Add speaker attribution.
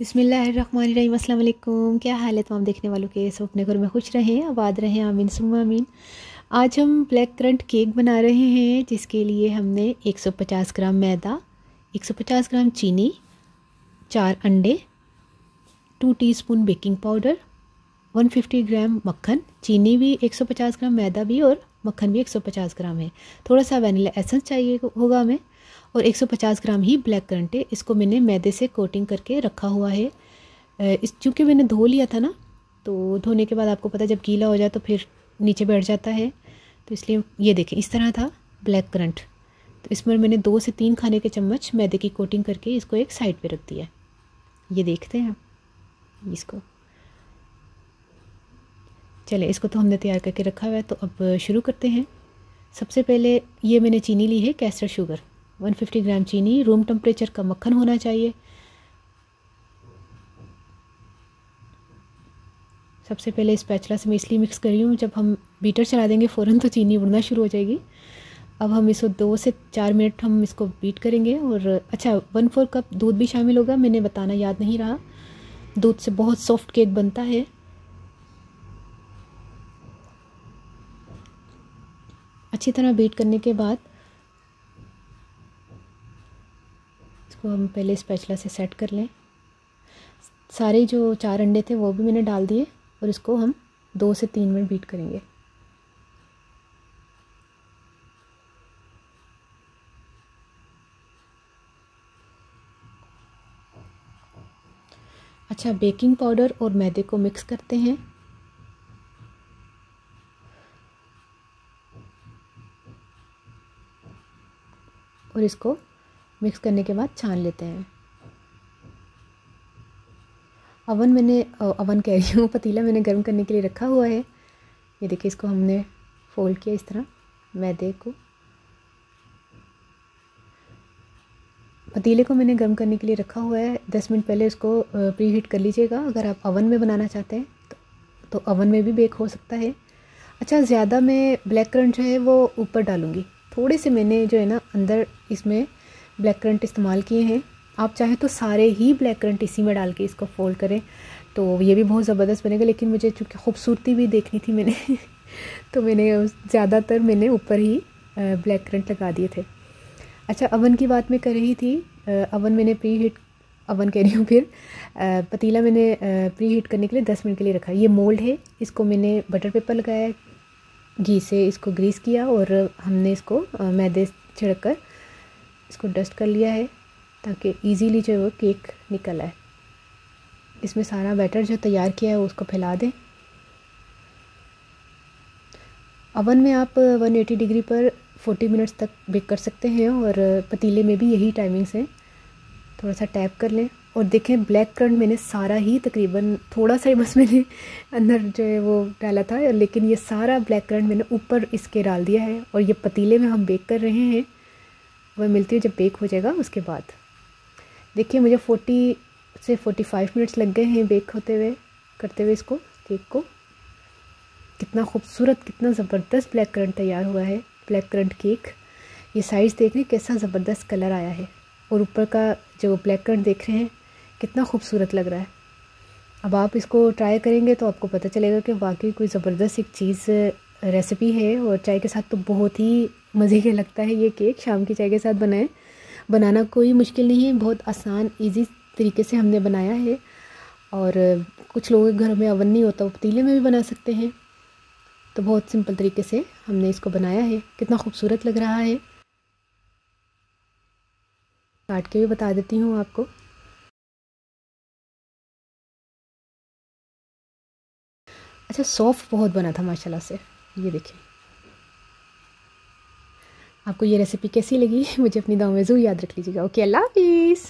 Speaker 1: बिस्मिल्लाहिर्रहमानिर्रहीम, अस्सलाम वालेकुम। क्या हाल है तमाम देखने वालों के? सब अपने घर में खुश रहें, आबाद रहें, आमीन सुम्मा आमीन। आज हम ब्लैक करंट केक बना रहे हैं, जिसके लिए हमने 150 ग्राम मैदा, 150 ग्राम चीनी, 4 अंडे, 2 टीस्पून बेकिंग पाउडर, 150 ग्राम मक्खन। चीनी भी 150 ग्राम, मैदा भी और मक्खन भी 150 ग्राम है। थोड़ा सा वनीला एसेंस चाहिए होगा हमें, और 150 ग्राम ही ब्लैक करंट है। इसको मैंने मैदे से कोटिंग करके रखा हुआ है। इस चूँकि मैंने धो लिया था ना, तो धोने के बाद आपको पता है जब गीला हो जाए तो फिर नीचे बैठ जाता है, तो इसलिए ये देखें इस तरह था ब्लैक करंट। तो इसमें मैंने 2 से 3 खाने के चम्मच मैदे की कोटिंग करके इसको एक साइड पे रख दिया। ये देखते हैं इसको। चले, इसको तो हमने तैयार करके रखा हुआ है, तो अब शुरू करते हैं। सबसे पहले ये मैंने चीनी ली है, कैस्टर शुगर 150 ग्राम चीनी, रूम टेम्परेचर का मक्खन होना चाहिए। सबसे पहले स्पैचुला से मैं इसलिए मिक्स कर रही हूँ, जब हम बीटर चला देंगे फ़ौरन तो चीनी उड़ना शुरू हो जाएगी। अब हम इसको 2 से 4 मिनट हम इसको बीट करेंगे। और अच्छा, 1/4 कप दूध भी शामिल होगा, मैंने बताना याद नहीं रहा। दूध से बहुत सॉफ्ट केक बनता है। अच्छी तरह बीट करने के बाद इसको हम पहले स्पैचुला से सेट कर लें। सारे जो 4 अंडे थे वो भी मैंने डाल दिए, और इसको हम 2 से 3 मिनट बीट करेंगे। अच्छा, बेकिंग पाउडर और मैदे को मिक्स करते हैं। और इसको मिक्स करने के बाद छान लेते हैं। ओवन कह रही हूँ, पतीला मैंने गर्म करने के लिए रखा हुआ है। ये देखिए, इसको हमने फोल्ड किया इस तरह मैदे को। पतीले को मैंने गर्म करने के लिए रखा हुआ है। 10 मिनट पहले इसको प्री हीट कर लीजिएगा। अगर आप ओवन में बनाना चाहते हैं तो ओवन में भी बेक हो सकता है। अच्छा, ज़्यादा मैं ब्लैक करंट जो है वो ऊपर डालूँगी। थोड़े से मैंने जो है ना अंदर इसमें ब्लैक करंट इस्तेमाल किए हैं। आप चाहें तो सारे ही ब्लैक करंट इसी में डाल के इसको फोल्ड करें, तो ये भी बहुत ज़बरदस्त बनेगा। लेकिन मुझे चूँकि खूबसूरती भी देखनी थी मैंने तो मैंने ज़्यादातर मैंने ऊपर ही ब्लैक करंट लगा दिए थे। अच्छा, अवन की बात मैं कर रही थी। अवन मैंने प्री हीट, अवन कह रही हूँ फिर, पतीला मैंने प्री हीट करने के लिए 10 मिनट के लिए रखा। ये मोल्ड है, इसको मैंने बटर पेपर लगाया, घी से इसको ग्रीस किया, और हमने इसको मैदे छिड़क कर इसको डस्ट कर लिया है, ताकि इजीली जो है वो केक निकल आए। इसमें सारा बैटर जो तैयार किया है उसको फैला दें। अवन में आप 180 डिग्री पर 40 मिनट्स तक बेक कर सकते हैं, और पतीले में भी यही टाइमिंग्स हैं। थोड़ा सा टैप कर लें, और देखें ब्लैक करंट मैंने सारा ही तकरीबन, थोड़ा सा ही बस मैंने अंदर जो है वो डाला था, लेकिन ये सारा ब्लैक करंट मैंने ऊपर इसके डाल दिया है। और ये पतीले में हम बेक कर रहे हैं। वह मिलती है जब बेक हो जाएगा उसके बाद। देखिए, मुझे 40 से 45 मिनट्स लग गए हैं बेक करते हुए इसको, केक को। कितना खूबसूरत, कितना ज़बरदस्त ब्लैक करंट तैयार हुआ है, ब्लैक करंट केक। ये साइज़ देख रहे हैं कैसा ज़बरदस्त कलर आया है, और ऊपर का जो ब्लैक करंट देख रहे हैं कितना खूबसूरत लग रहा है। अब आप इसको ट्राई करेंगे तो आपको पता चलेगा कि वाकई कोई ज़बरदस्त एक चीज़ रेसिपी है, और चाय के साथ तो बहुत ही मज़े का लगता है ये केक। शाम की चाय के साथ बनाना कोई मुश्किल नहीं है, बहुत आसान ईजी तरीके से हमने बनाया है। और कुछ लोगों के घरों में अवन नहीं होता, वो पतीले में भी बना सकते हैं। तो बहुत सिंपल तरीके से हमने इसको बनाया है। कितना खूबसूरत लग रहा है। काट के भी बता देती हूँ आपको। अच्छा, सॉफ्ट बहुत बना था माशाल्लाह से। ये देखिए, आपको ये रेसिपी कैसी लगी मुझे अपनी दुआ में ज़रूर याद रख लीजिएगा। ओके, अल्लाह हाफिज़।